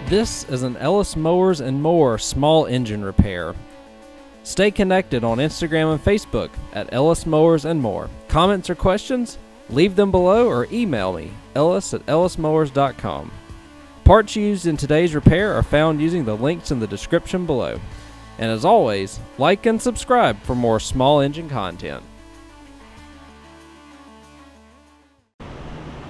This is an Ellis Mowers and More small engine repair. Stay connected on Instagram and Facebook at Ellis Mowers and More. Comments or questions? Leave them below or email me, ellis@ellismowers.com. Parts used in today's repair are found using the links in the description below. And as always, like and subscribe for more small engine content.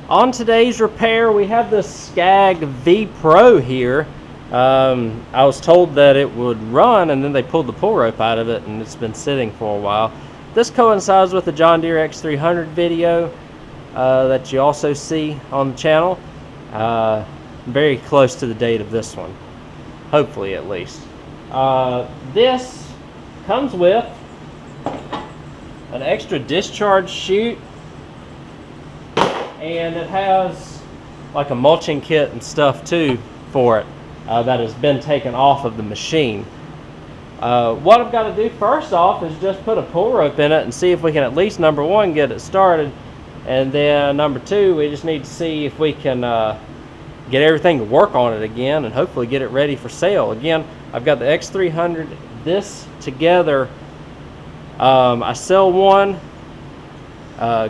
On today's repair, we have the Scag V Pro here. I was told that it would run, and then they pulled the pull rope out of it, and it's been sitting for a while. This coincides with the John Deere X300 video that you also see on the channel. Very close to the date of this one, hopefully at least. This comes with an extra discharge chute, and it has like a mulching kit and stuff too for it that has been taken off of the machine. What I've got to do first off is just put a pull rope in it and see if we can at least, number one, get it started, and then number two, we just need to see if we can get everything to work on it again and hopefully get it ready for sale. Again, I've got the X300, this together. I sell one,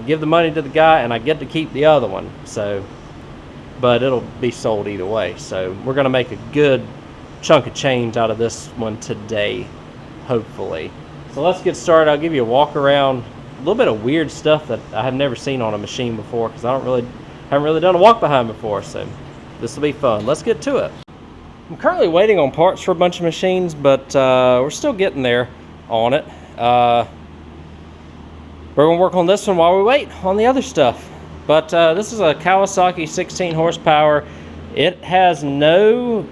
give the money to the guy, and I get to keep the other one. So, but it'll be sold either way. So we're gonna make a good chunk of change out of this one today, hopefully. So let's get started. I'll give you a walk around, a little bit of weird stuff that I have never seen on a machine before, because I haven't really done a walk behind before. So this will be fun. Let's get to it. I'm currently waiting on parts for a bunch of machines, but we're still getting there on it. We're going to work on this one while we wait on the other stuff. But this is a Kawasaki 16 horsepower. It has no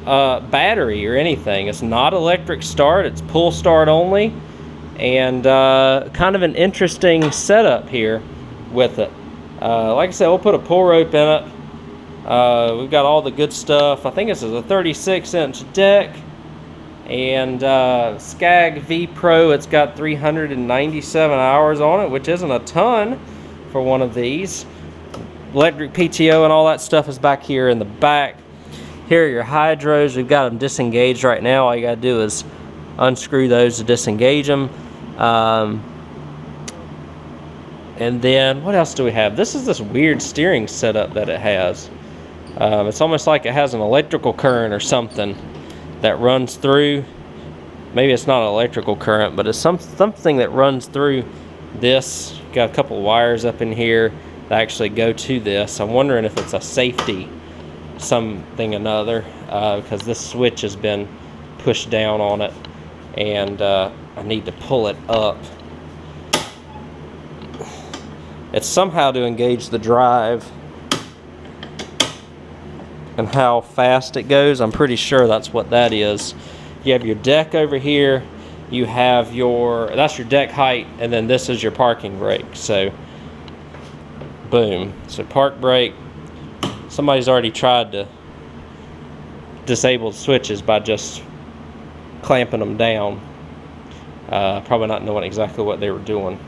battery or anything. It's not electric start. It's pull start only. And kind of an interesting setup here with it. Like I said, we'll put a pull rope in it. We've got all the good stuff. I think this is a 36-inch deck. And Scag V Pro, it's got 397 hours on it, which isn't a ton for one of these. Electric PTO and all that stuff is back here in the back. Here are your hydros. We've got them disengaged right now. All you got to do is unscrew those to disengage them. And then what else do we have? This is this weird steering setup that it has. It's almost like it has an electrical current or something that runs through. Maybe it's not an electrical current, but it's something that runs through this. Got a couple of wires up in here that actually go to this. I'm wondering if it's a safety something another, because this switch has been pushed down on it, and I need to pull it up. It's somehow to engage the drive and how fast it goes. I'm pretty sure that's what that is. You have your deck over here, you have that's your deck height, and then this is your parking brake. So boom. So park brake. Somebody's already tried to disable the switches by just clamping them down, probably not knowing exactly what they were doing,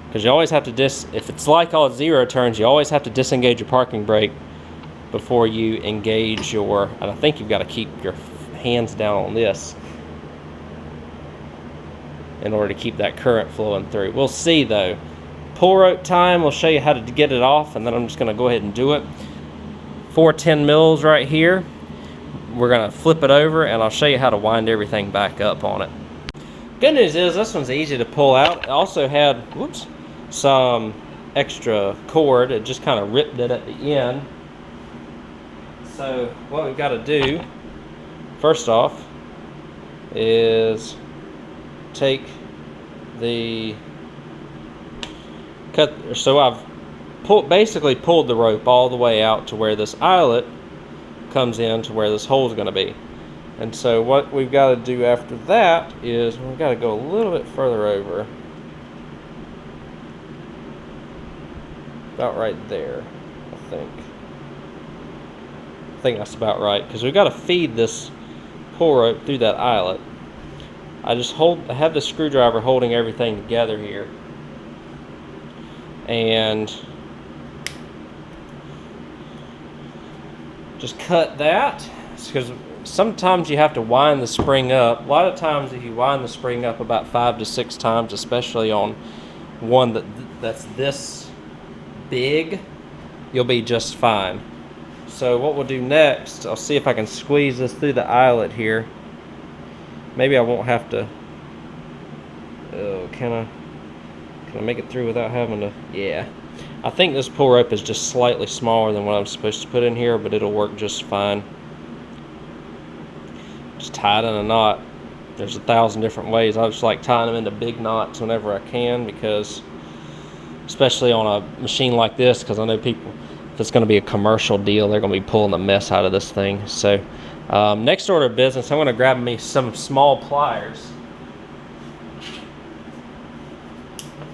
because you always have to if it's like all zero turns, you always have to disengage your parking brake before you engage and I think you've got to keep your hands down on this in order to keep that current flowing through. We'll see though. Pull rope time, we'll show you how to get it off, and then I'm just going to go ahead and do it. 410 mils right here. We're going to flip it over, and I'll show you how to wind everything back up on it. Good news is this one's easy to pull out. It also had, some extra cord. It just kind of ripped it at the end. So what we've got to do first off is take the so I've basically pulled the rope all the way out to where this eyelet comes in to where this hole is going to be. And so what we've got to do after that is we've got to go a little bit further over, about right there. I think that's about right, because we've got to feed this pull rope through that eyelet. I have the screwdriver holding everything together here, and just cut that because sometimes you have to wind the spring up. A lot of times if you wind the spring up about 5 to 6 times, especially on one that's this big, you'll be just fine. So what we'll do next, I'll see if I can squeeze this through the eyelet here. Maybe I won't have to. Oh, can I make it through without having to? Yeah. I think this pull rope is just slightly smaller than what I'm supposed to put in here, but it'll work just fine. Just tie it in a knot. There's 1,000 different ways. I just like tying them into big knots whenever I can, because especially on a machine like this, because I know people, if it's going to be a commercial deal, they're going to be pulling the mess out of this thing. So next order of business, I'm going to grab me some small pliers,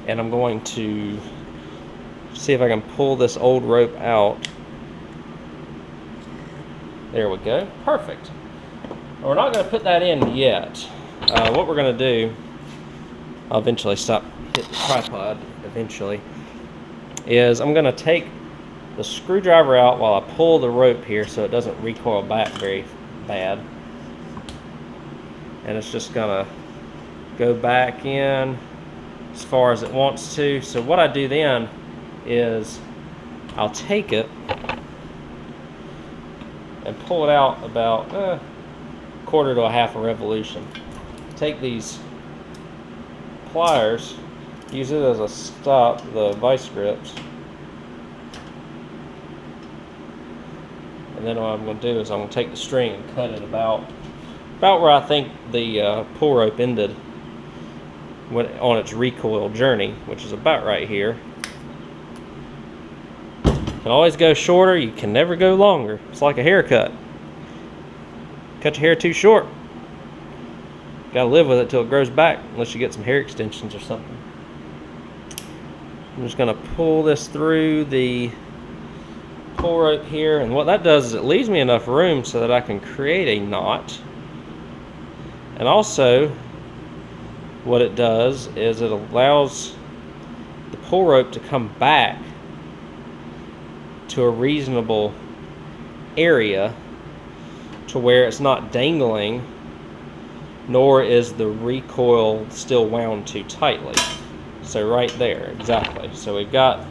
and I'm going to see if I can pull this old rope out. There we go. Perfect. We're not going to put that in yet. What we're going to do, I'll eventually stop hitting the tripod eventually, is I'm going to take the screwdriver out while I pull the rope here so it doesn't recoil back very bad. And it's just going to go back in as far as it wants to. So what I do then is I'll take it and pull it out about a quarter to a half a revolution. Take these pliers, use it as a stop, the vice grips, and then what I'm going to do is I'm going to take the string and cut it about where I think the pull rope ended on its recoil journey, which is about right here. You can always go shorter, you can never go longer. It's like a haircut. Cut your hair too short, gotta live with it till it grows back, unless you get some hair extensions or something. I'm just gonna pull this through the pull rope here, and what that does is it leaves me enough room so that I can create a knot. And also what it does is it allows the pull rope to come back to a reasonable area to where it's not dangling, nor is the recoil still wound too tightly. So right there, exactly. So we've got,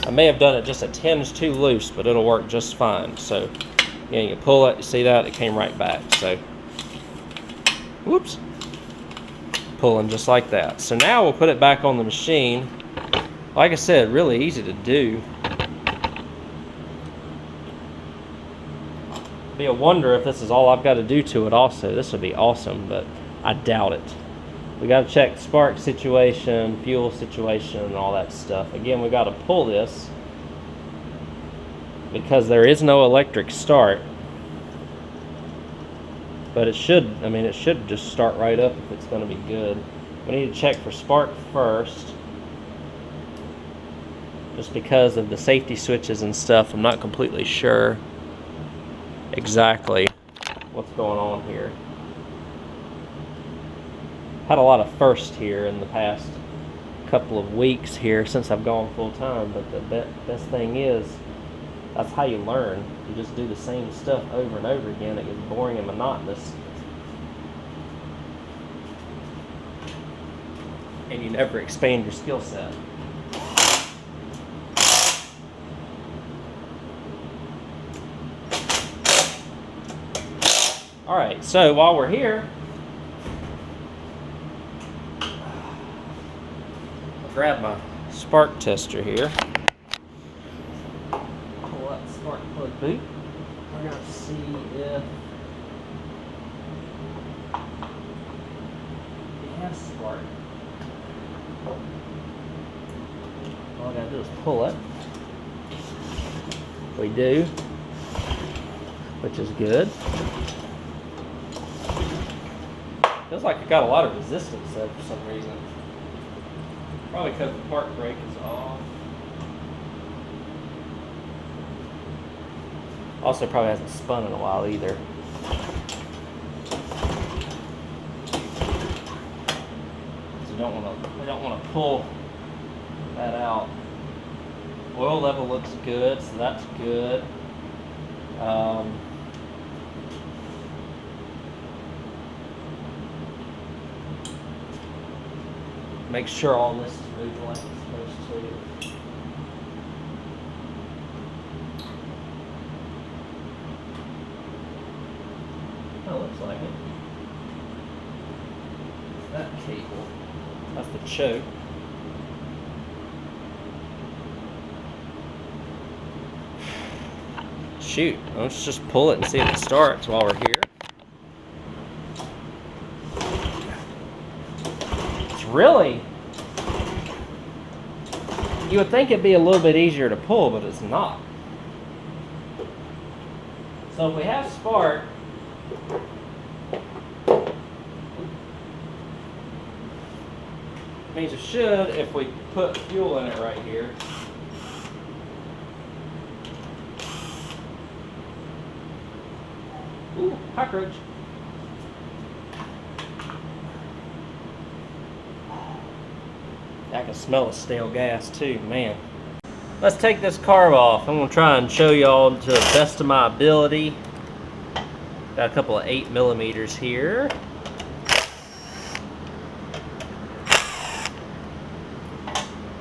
I may have done it just a tinge too loose, but it'll work just fine. So again, you pull it, you see that, it came right back. So, whoops, pulling just like that. So now we'll put it back on the machine. Like I said, really easy to do. Be a wonder if this is all I've got to do to it also. This would be awesome, but I doubt it. We got to check spark situation, fuel situation, and all that stuff. Again, we got to pull this because there is no electric start. But it should, I mean, it should just start right up if it's going to be good. We need to check for spark first. Just because of the safety switches and stuff, I'm not completely sure exactly what's going on here. Had a lot of first here in the past couple of weeks here since I've gone full time, but the best thing is that's how you learn. You just do the same stuff over and over again. It gets boring and monotonous, and you never expand your skill set. All right, so while we're here, I'll grab my spark tester here. Pull out the spark plug boot. We're going to see if it has spark. All I got to do is pull it. We do, which is good. Feels like it got a lot of resistance there for some reason. Probably because the park brake is off. Also probably hasn't spun in a while either. So we don't want to pull that out. Oil level looks good, so that's good. Make sure all this is moving like it's supposed to. That looks like it. That cable. That's the choke. Shoot, let's just pull it and see if it starts while we're here. It's really, you would think it'd be a little bit easier to pull, but it's not. So if we have spark, means it should if we put fuel in it right here. Ooh, cockroach. I can smell the stale gas too, man. Let's take this carb off. I'm gonna try and show y'all to the best of my ability. Got a couple of 8mm here.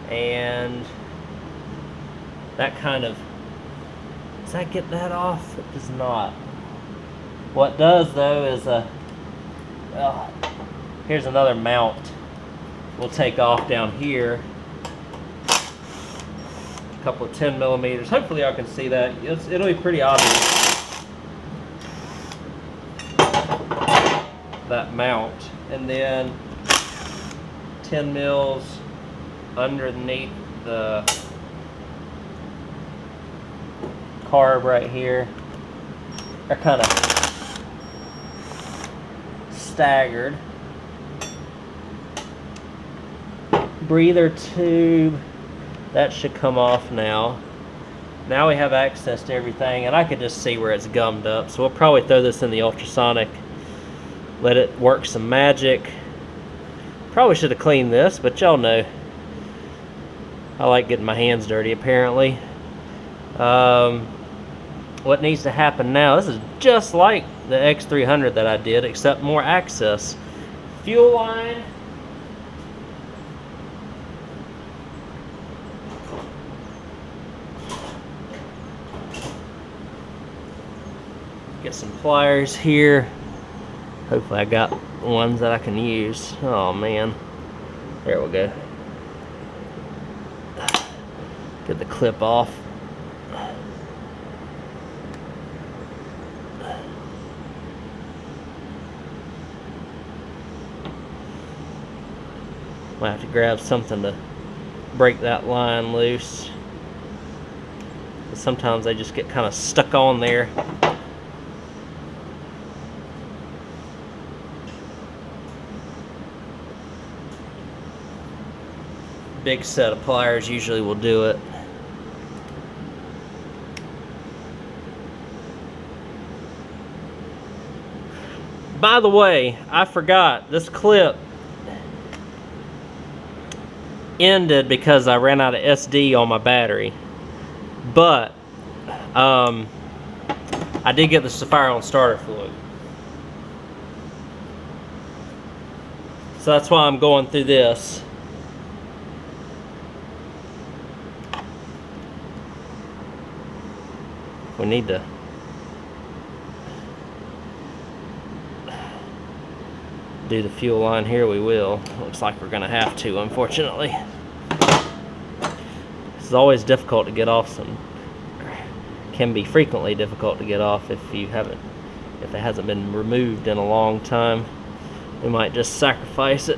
And that kind of, does that get that off? It does not. What does though is here's another mount we'll take off down here. A couple of 10mm. Hopefully y'all can see that. It'll be pretty obvious. That mount. And then 10 mils underneath the carb right here. They're kind of staggered. Breather tube, that should come off now. Now we have access to everything, and I could just see where it's gummed up, so we'll probably throw this in the ultrasonic, let it work some magic. Probably should have cleaned this, but y'all know I like getting my hands dirty apparently. What needs to happen now, this is just like the X300 that I did, except more access. Fuel line. Get some pliers here. Hopefully I got ones that I can use. Oh man. There we go. Get the clip off. Might have to grab something to break that line loose. But sometimes they just get kind of stuck on there. Big set of pliers usually will do it. By the way, I forgot, this clip ended because I ran out of SD on my battery. But I did get the Sapphire on starter fluid. So that's why I'm going through this. We need to do the fuel line here. We will. Looks like we're gonna have to, unfortunately. This is always difficult to get off. Can be frequently difficult to get off if it hasn't been removed in a long time. We might just sacrifice it.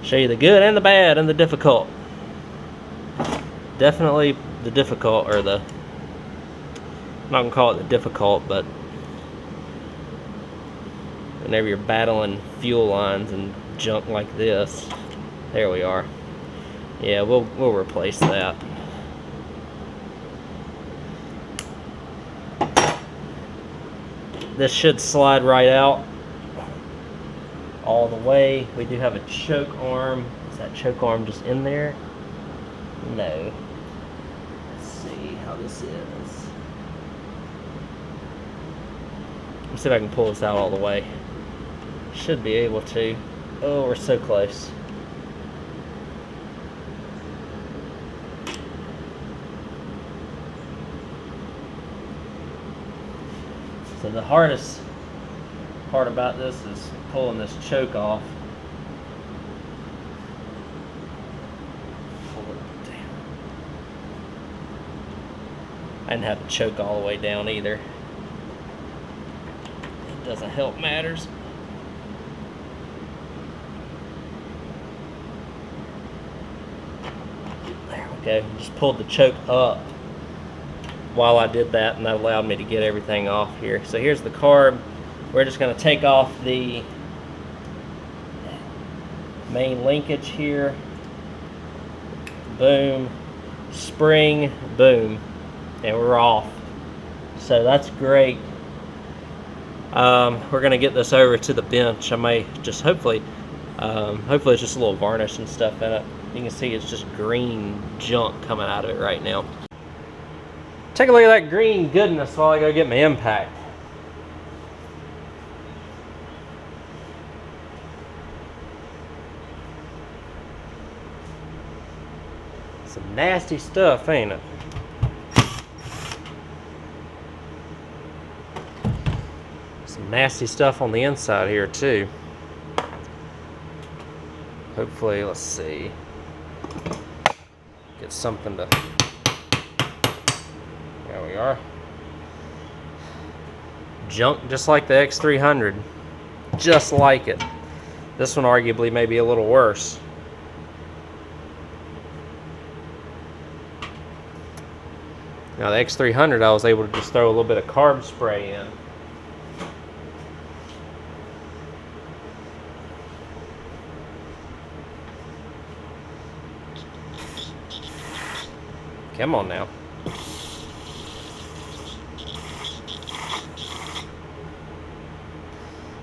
Show you the good and the bad and the difficult. Definitely the difficult, or the, I'm not gonna call it the difficult, but whenever you're battling fuel lines and junk like this. There we are. Yeah, we'll replace that. This should slide right out all the way. We do have a choke arm. Is that choke arm just in there? No. this is. Let's see if I can pull this out all the way. Should be able to. Oh, we're so close. So the hardest part about this is pulling this choke off. Pull it down. I didn't have to choke all the way down either. It doesn't help matters. There we go. Just pulled the choke up while I did that, and that allowed me to get everything off here. So here's the carb. We're just going to take off the main linkage here. Boom. Spring. Boom. And we're off. So that's great. We're going to get this over to the bench. I may just hopefully it's just a little varnish and stuff in it. You can see it's just green junk coming out of it right now. Take a look at that green goodness while I go get my impact. Some nasty stuff, ain't it? Some nasty stuff on the inside here too. Hopefully, let's see. Get something to... There we are. Junk just like the X300. Just like it. This one arguably may be a little worse. Now the X300 I was able to just throw a little bit of carb spray in. Come on now.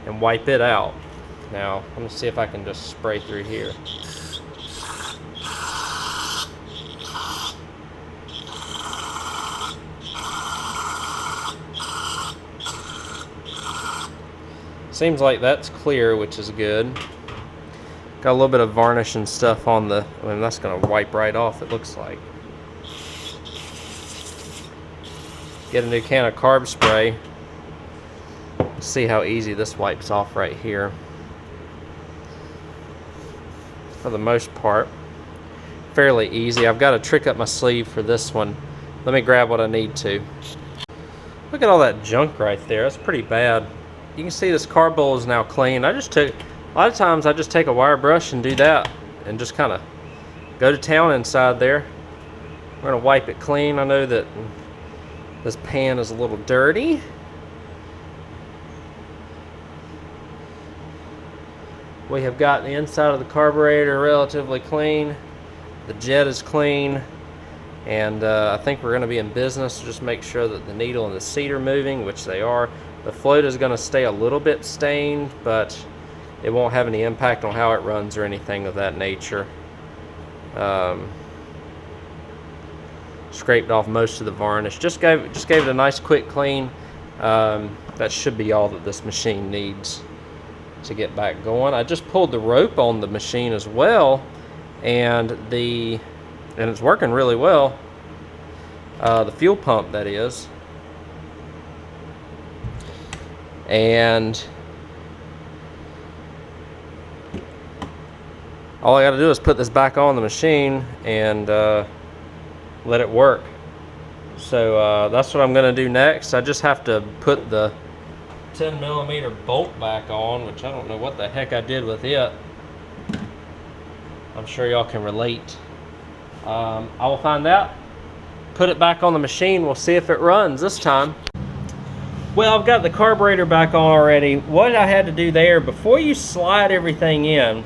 And wipe it out. Now, let me see if I can just spray through here. Seems like that's clear, which is good. Got a little bit of varnish and stuff on the, I mean, that's going to wipe right off, it looks like. Get a new can of carb spray. See how easy this wipes off right here. For the most part, fairly easy. I've got a trick up my sleeve for this one. Let me grab what I need to. Look at all that junk right there. That's pretty bad. You can see this carb bowl is now clean. A lot of times I just take a wire brush and do that and just kind of go to town inside there. We're going to wipe it clean. I know that this pan is a little dirty. We have got the inside of the carburetor relatively clean. The jet is clean. And I think we're going to be in business to just make sure that the needle and the seat are moving, which they are. The float is going to stay a little bit stained, but it won't have any impact on how it runs or anything of that nature. Scraped off most of the varnish. Just gave it a nice quick clean. That should be all that this machine needs to get back going. I just pulled the rope on the machine as well, and it's working really well. The fuel pump, that is. And all I got to do is put this back on the machine and let it work. So that's what I'm going to do next. I just have to put the 10mm bolt back on, which I don't know what the heck I did with it. I'm sure y'all can relate. I will find out, put it back on the machine, we'll see if it runs this time. Well, I've got the carburetor back on already. What I had to do there, before you slide everything in,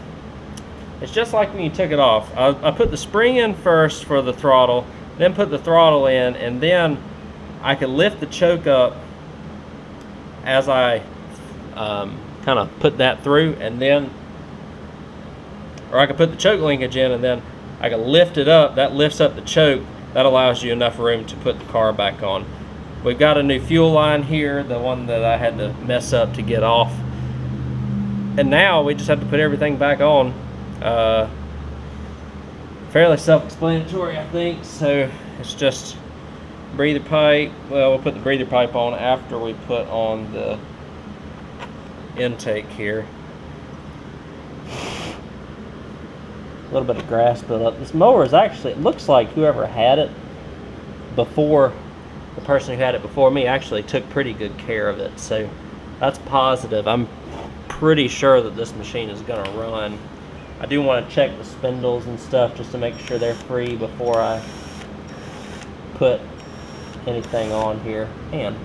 it's just like when you took it off. I put the spring in first for the throttle, then put the throttle in, and then I could lift the choke up as I kind of put that through, and then, or I could put the choke linkage in and then I could lift it up. That lifts up the choke, that allows you enough room to put the car back on. We've got a new fuel line here, the one that I had to mess up to get off. And now we just have to put everything back on. Fairly self-explanatory, I think. So it's just breather pipe. Well, we'll put the breather pipe on after we put on the intake here. A little bit of grass built up. This mower is actually, it looks like whoever had it before, the person who had it before me actually took pretty good care of it. So that's positive. I'm pretty sure that this machine is going to run. I do want to check the spindles and stuff just to make sure they're free before I put anything on here. Man,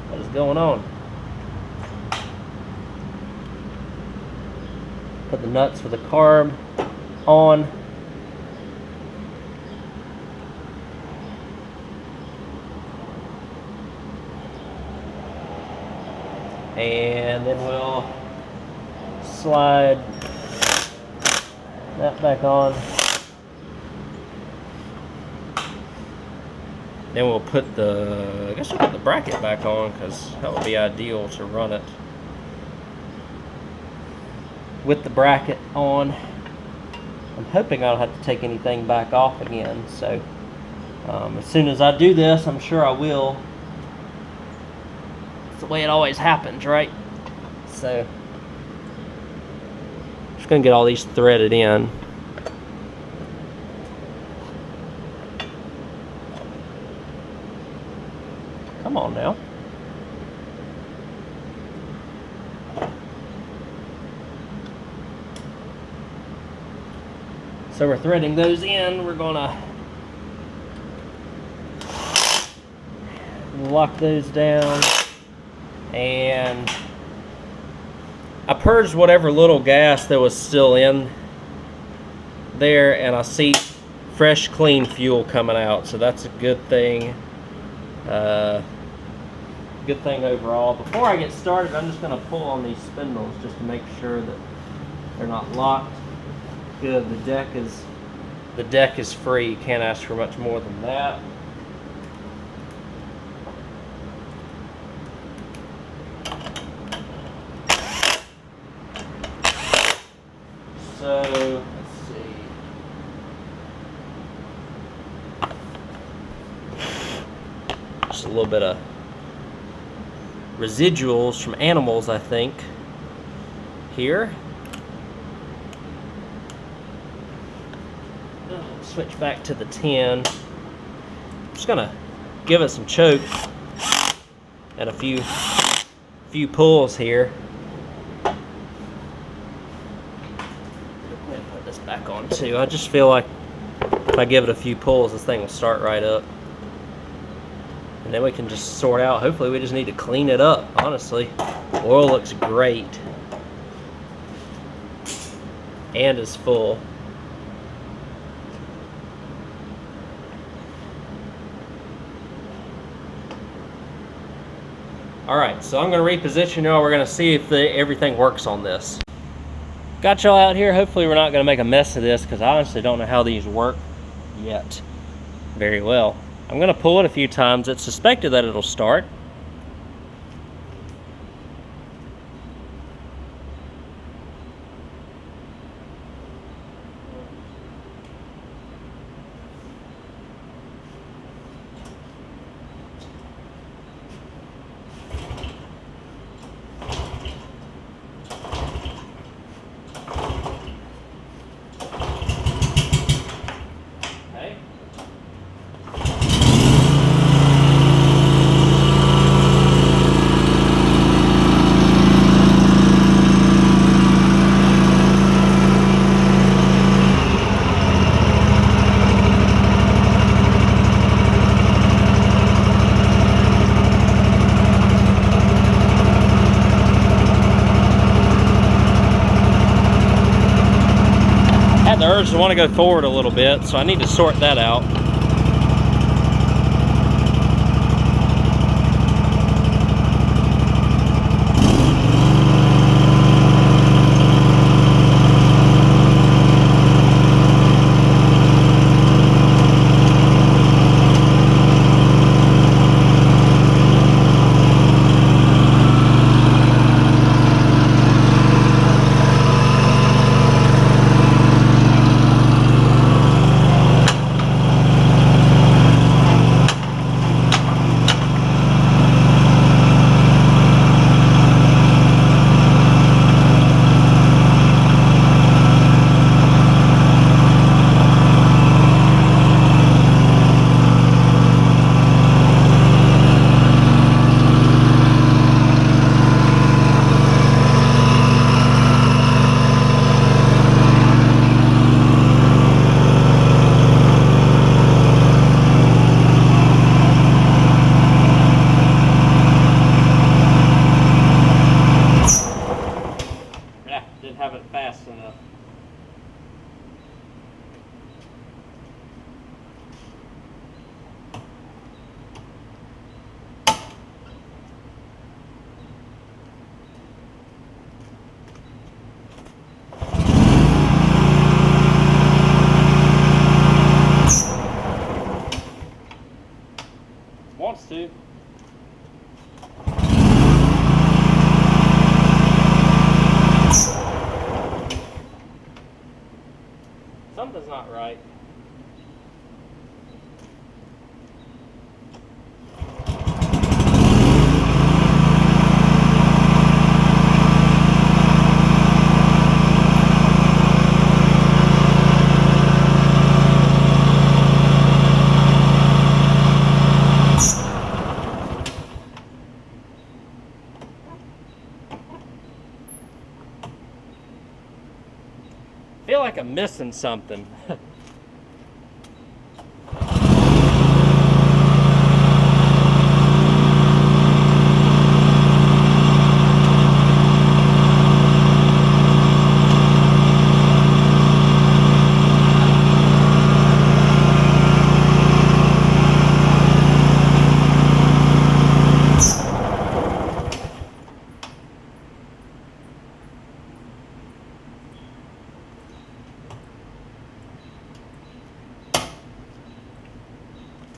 what is going on? Put the nuts for the carb on. And then we'll slide that back on. Then we'll put the, I guess we'll put the bracket back on, because that would be ideal to run it with the bracket on. I'm hoping I don't have to take anything back off again. So as soon as I do this, I'm sure I will. It's the way it always happens, right? So just gonna get all these threaded in. Come on now. So we're threading those in. We're gonna lock those down, and I purged whatever little gas that was still in there, and I see fresh, clean fuel coming out, so that's a good thing. Good thing overall. Before I get started, I'm just going to pull on these spindles just to make sure that they're not locked. Good. The deck is free. You can't ask for much more than that. So let's see. Just a little bit of residuals from animals, I think, here. Switch back to the 10. I'm just gonna give it some choke and a few pulls here. Put this back on too. I just feel like if I give it a few pulls, this thing will start right up. And then we can just sort out. Hopefully we just need to clean it up, honestly. Oil looks great. And is full. Alright, so I'm going to reposition y'all. We're going to see if everything works on this. Got y'all out here. Hopefully we're not going to make a mess of this, because I honestly don't know how these work yet very well. I'm going to pull it a few times. It's suspected that it'll start. The urge to want to go forward a little bit, so I need to sort that out. like I'm missing something.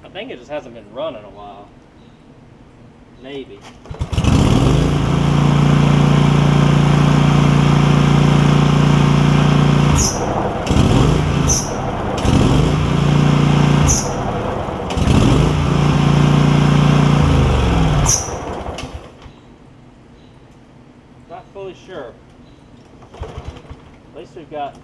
I think it just hasn't been running a while. Maybe. Not fully sure. At least we've got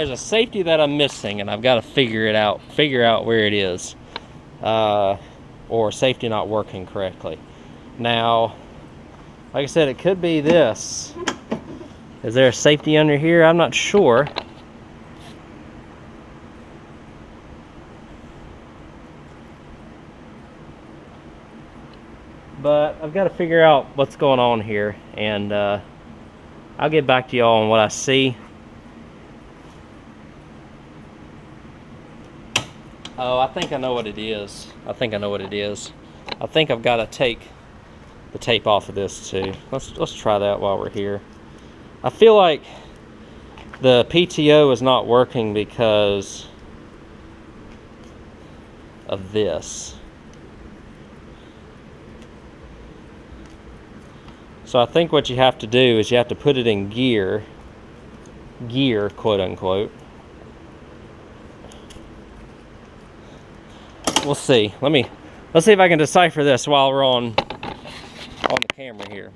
there's a safety that I'm missing, and I've got to figure out where it is, or safety not working correctly. Now, like I said, it could be this. Is there a safety under here? I'm not sure. But I've got to figure out what's going on here, and I'll get back to y'all on what I see. Oh, I think I know what it is. I think I've got to take the tape off of this too. Let's try that while we're here. I feel like the PTO is not working because of this. So I think what you have to do is you have to put it in gear, quote unquote. We'll see. Let's see if I can decipher this while we're on the camera here.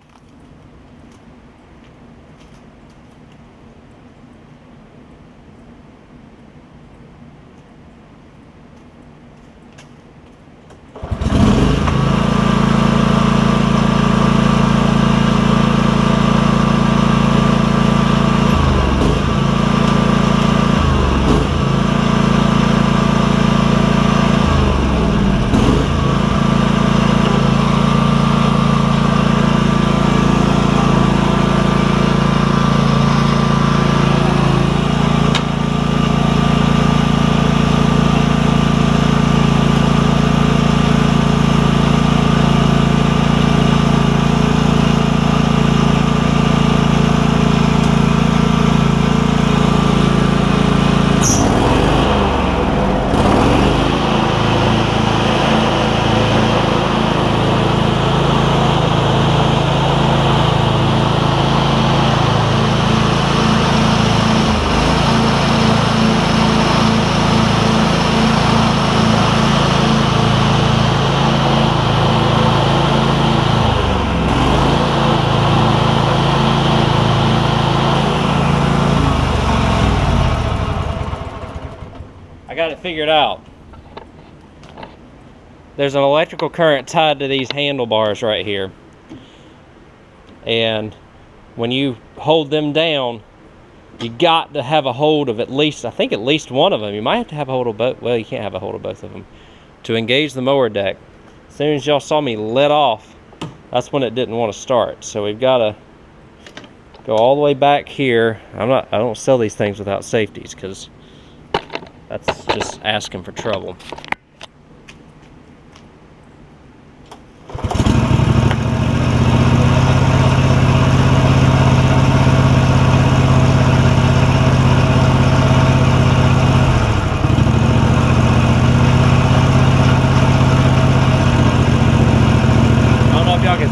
Got it figured out. There's an electrical current tied to these handlebars right here, and when you hold them down, you got to have a hold of at least, I think at least one of them. You might have to have a hold of both. Well, you can't have a hold of both of them to engage the mower deck. As soon as y'all saw me let off, that's when it didn't want to start. So we've got to go all the way back here. I don't sell these things without safeties, because that's just asking for trouble.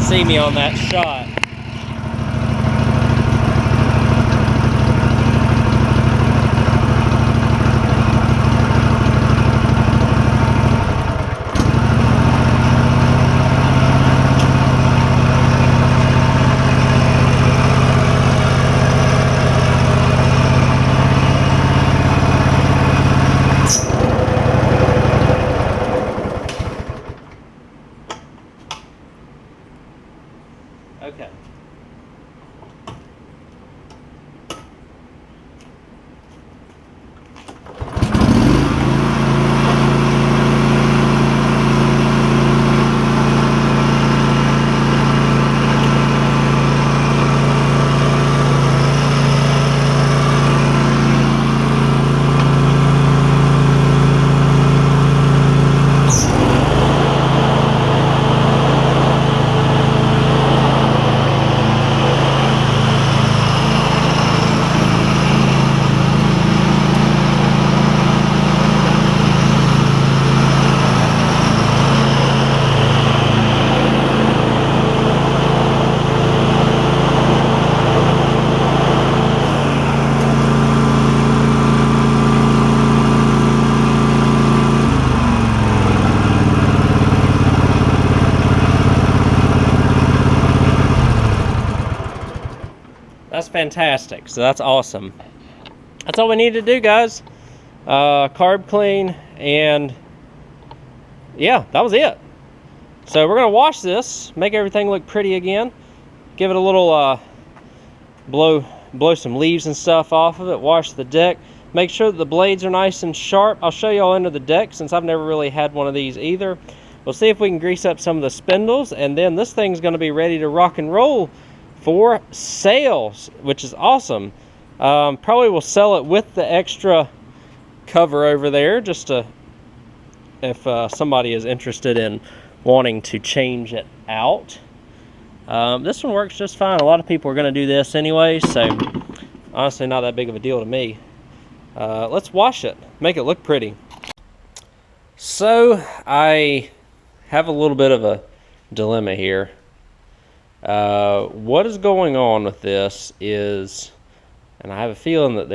See me on that shot. Okay. That's fantastic. So that's awesome. That's all we need to do, guys. Carb clean, and yeah, that was it. So we're gonna wash this, make everything look pretty again, give it a little blow some leaves and stuff off of it, wash the deck, make sure that the blades are nice and sharp. I'll show you all under the deck, since I've never really had one of these either. We'll see if we can grease up some of the spindles, and then this thing's gonna be ready to rock and roll for sales, which is awesome. Probably will sell it with the extra cover over there, just to, if somebody is interested in wanting to change it out. This one works just fine. A lot of people are going to do this anyway, so honestly not that big of a deal to me. Let's wash it, make it look pretty. So I have a little bit of a dilemma here. What is going on with this is, and I have a feeling that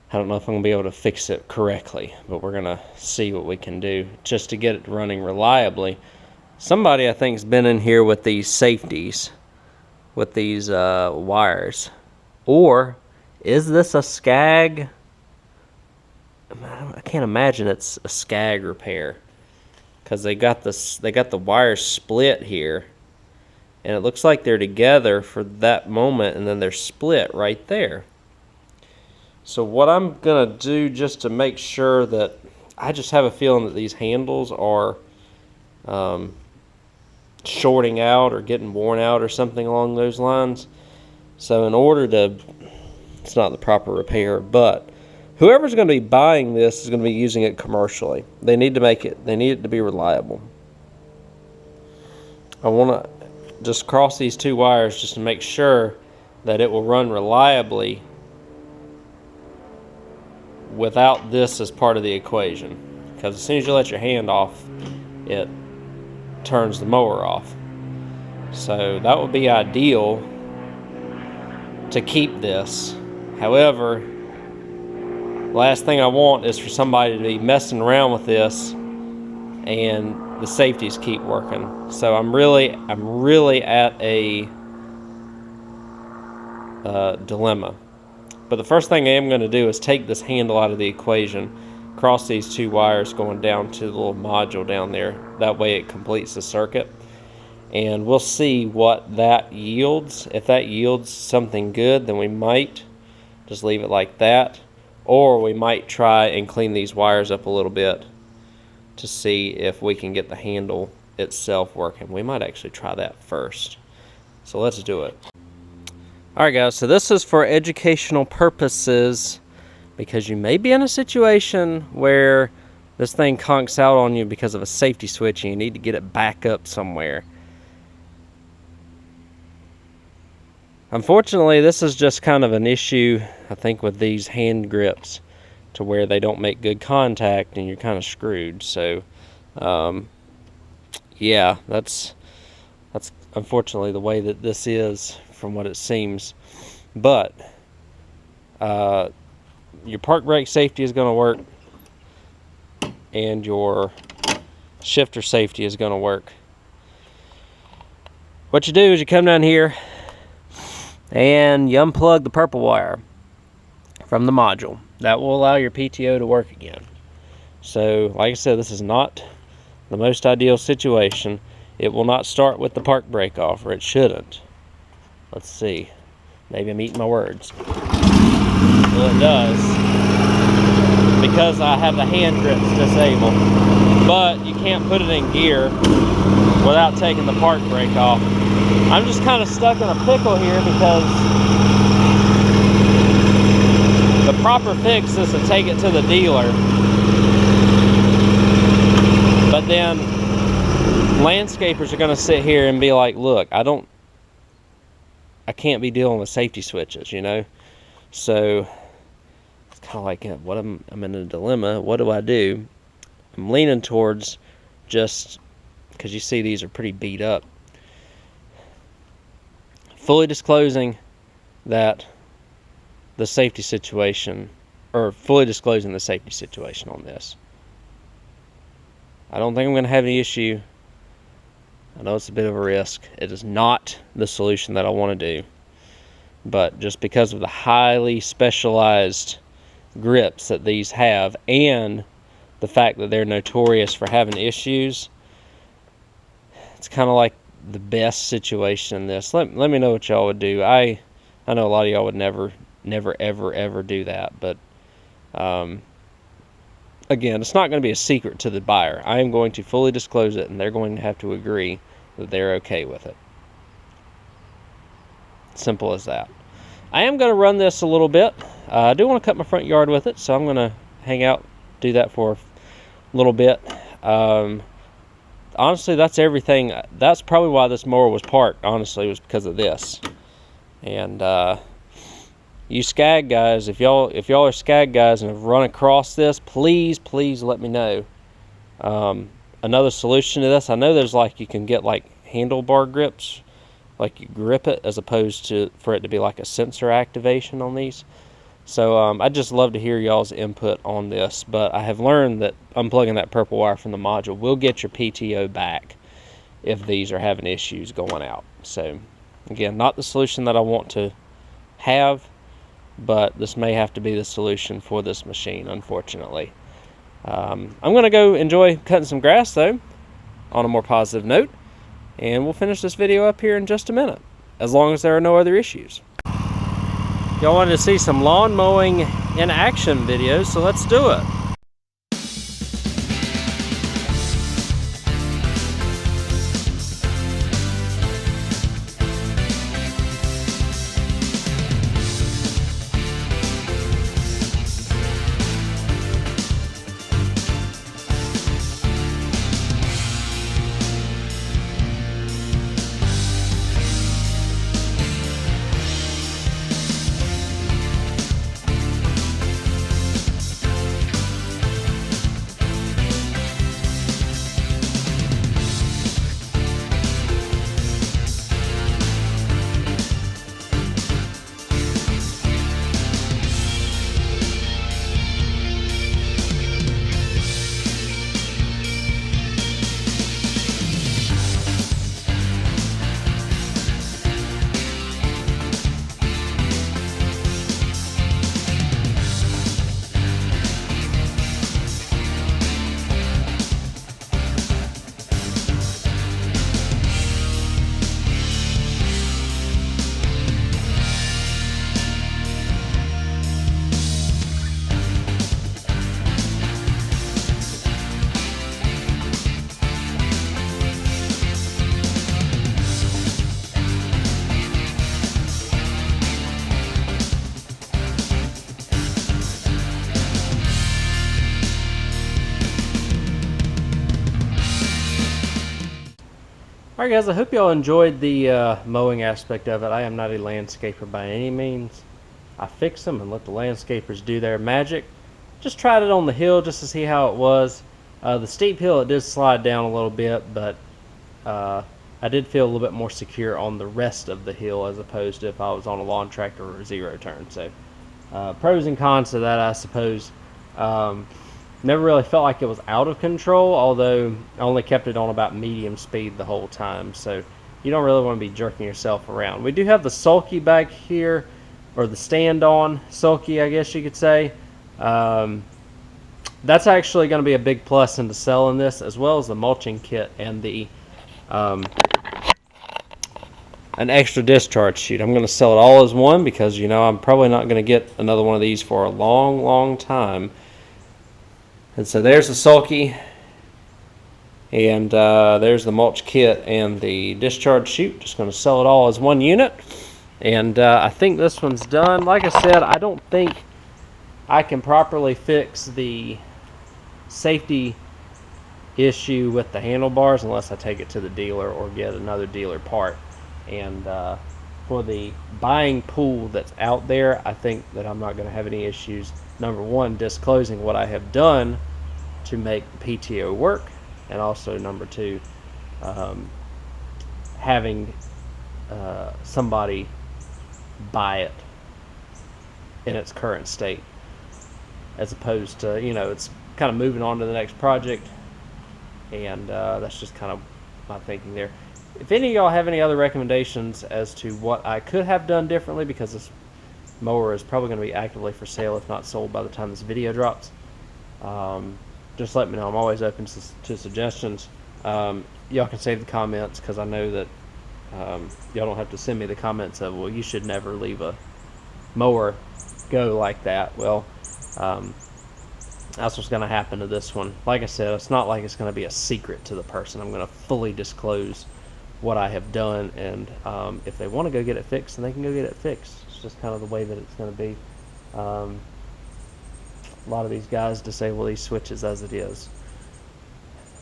I don't know if I'm going to be able to fix it correctly, but we're going to see what we can do just to get it running reliably. Somebody, I think, has been in here with these safeties, with these wires. Or is this a Scag? I can't imagine it's a Scag repair, because they got the wires split here, and it looks like they're together for that moment, and then they're split right there. So what I'm gonna do, just to make sure, that I just have a feeling that these handles are shorting out or getting worn out or something along those lines. So in order to, it's not the proper repair, but whoever's going to be buying this is going to be using it commercially. They need it to be reliable. I want to just cross these two wires just to make sure that it will run reliably without this as part of the equation, because as soon as you let your hand off, it turns the mower off. So that would be ideal to keep this. However, last thing I want is for somebody to be messing around with this and the safeties keep working. So I'm really at a dilemma. But the first thing I am going to do is take this handle out of the equation, cross these two wires going down to the little module down there. That way it completes the circuit. and we'll see what that yields. If that yields something good, then we might just leave it like that, or we might try and clean these wires up a little bit to see if we can get the handle itself working. We might actually try that first. So let's do it. Alright guys, so this is for educational purposes, because you may be in a situation where this thing conks out on you because of a safety switch and you need to get it back up somewhere. Unfortunately, this is just kind of an issue, I think, with these hand grips, to where they don't make good contact and you're kind of screwed. So yeah, that's unfortunately the way that this is, from what it seems. But your park brake safety is going to work, and your shifter safety is going to work. What you do is you come down here and you unplug the purple wire from the module. That will allow your PTO to work again. So like I said, this is not the most ideal situation. It will not start with the park brake off, or it shouldn't. Let's see. Maybe I'm eating my words. Well, it does, because I have the hand grips disabled. But you can't put it in gear without taking the park brake off. I'm just kind of stuck in a pickle here, because the proper fix is to take it to the dealer. But then landscapers are going to sit here and be like, look, I can't be dealing with safety switches, you know? So it's kind of like, I'm in a dilemma. What do I do? I'm leaning towards, just because you see these are pretty beat up, fully disclosing that the safety situation, or fully disclosing the safety situation on this. I don't think I'm going to have any issue. I know it's a bit of a risk. It is not the solution that I want to do. But just because of the highly specialized grips that these have, and the fact that they're notorious for having issues, it's kind of like the best situation in this. Let me know what y'all would do. I know a lot of y'all would never ever do that, but again, it's not going to be a secret to the buyer. I am going to fully disclose it, and they're going to have to agree that they're okay with it. Simple as that. I am going to run this a little bit. I do want to cut my front yard with it, so I'm going to hang out, do that for a little bit. Honestly, that's everything. That's probably why this mower was parked, honestly, was because of this. And you Scag guys, if y'all are Scag guys and have run across this, please let me know. Another solution to this, I know there's like, you can get like handlebar grips, like you grip it, as opposed to for it to be like a sensor activation on these. So I'd just love to hear y'all's input on this. But I have learned that unplugging that purple wire from the module will get your PTO back if these are having issues going out. So again, not the solution that I want to have, but this may have to be the solution for this machine, unfortunately. I'm going to go enjoy cutting some grass, though, on a more positive note, and we'll finish this video up here in just a minute, as long as there are no other issues. Y'all wanted to see some lawn mowing in action videos, so let's do it. Alright guys, I hope y'all enjoyed the mowing aspect of it. I am not a landscaper by any means. I fix them and let the landscapers do their magic. Just tried it on the hill just to see how it was. The steep hill, it did slide down a little bit, but I did feel a little bit more secure on the rest of the hill as opposed to if I was on a lawn tractor or a zero turn. So pros and cons to that, I suppose. Never really felt like it was out of control, although I only kept it on about medium speed the whole time, so you don't really want to be jerking yourself around. We do have the sulky back here, or the stand-on sulky, I guess you could say. That's actually going to be a big plus into selling this, as well as the mulching kit and the an extra discharge chute. I'm going to sell it all as one because, you know, I'm probably not going to get another one of these for a long, long time. And so there's the sulky, and there's the mulch kit and the discharge chute. Just going to sell it all as one unit. And I think this one's done. Like I said, I don't think I can properly fix the safety issue with the handlebars unless I take it to the dealer or get another dealer part. And for the buying pool that's out there, I think that I'm not going to have any issues. Number one, disclosing what I have done to make the PTO work, and also number two, having somebody buy it in its current state, as opposed to, you know, it's kind of moving on to the next project. And that's just kind of my thinking there. If any of y'all have any other recommendations as to what I could have done differently, because this mower is probably going to be actively for sale, if not sold, by the time this video drops, just let me know. I'm always open to suggestions. Y'all can save the comments, because I know that y'all don't have to send me the comments of, well, you should never leave a mower go like that. Well, that's what's going to happen to this one. Like I said, it's not like it's going to be a secret to the person. I'm going to fully disclose what I have done, and if they want to go get it fixed, then they can go get it fixed. It's just kind of the way that it's going to be. A lot of these guys disable these switches as it is.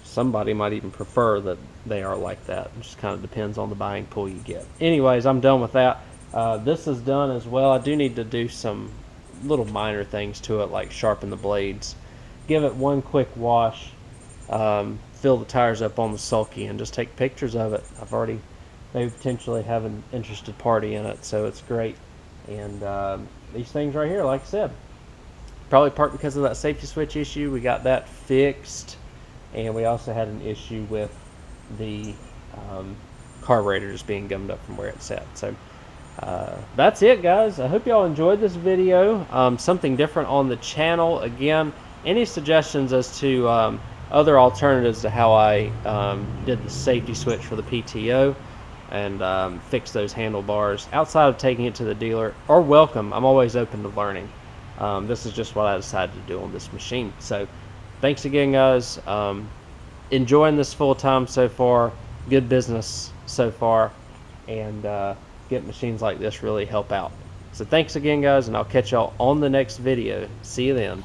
Somebody might even prefer that they are like that. It just kind of depends on the buying pool you get. Anyways, I'm done with that. This is done as well. I do need to do some little minor things to it, like sharpen the blades, give it one quick wash, fill the tires up on the sulky, and just take pictures of it. I've already maybe potentially have an interested party in it, so it's great. And these things right here, like I said, probably part because of that safety switch issue, we got that fixed. And we also had an issue with the carburetor just being gummed up from where it's at. So that's it, guys. I hope y'all enjoyed this video. Something different on the channel. Again, any suggestions as to other alternatives to how I did the safety switch for the PTO and fix those handlebars outside of taking it to the dealer are welcome. I'm always open to learning. This is just what I decided to do on this machine. So thanks again, guys. Enjoying this full time so far. Good business so far. And get machines like this really help out. So thanks again, guys, and I'll catch y'all on the next video. See you then.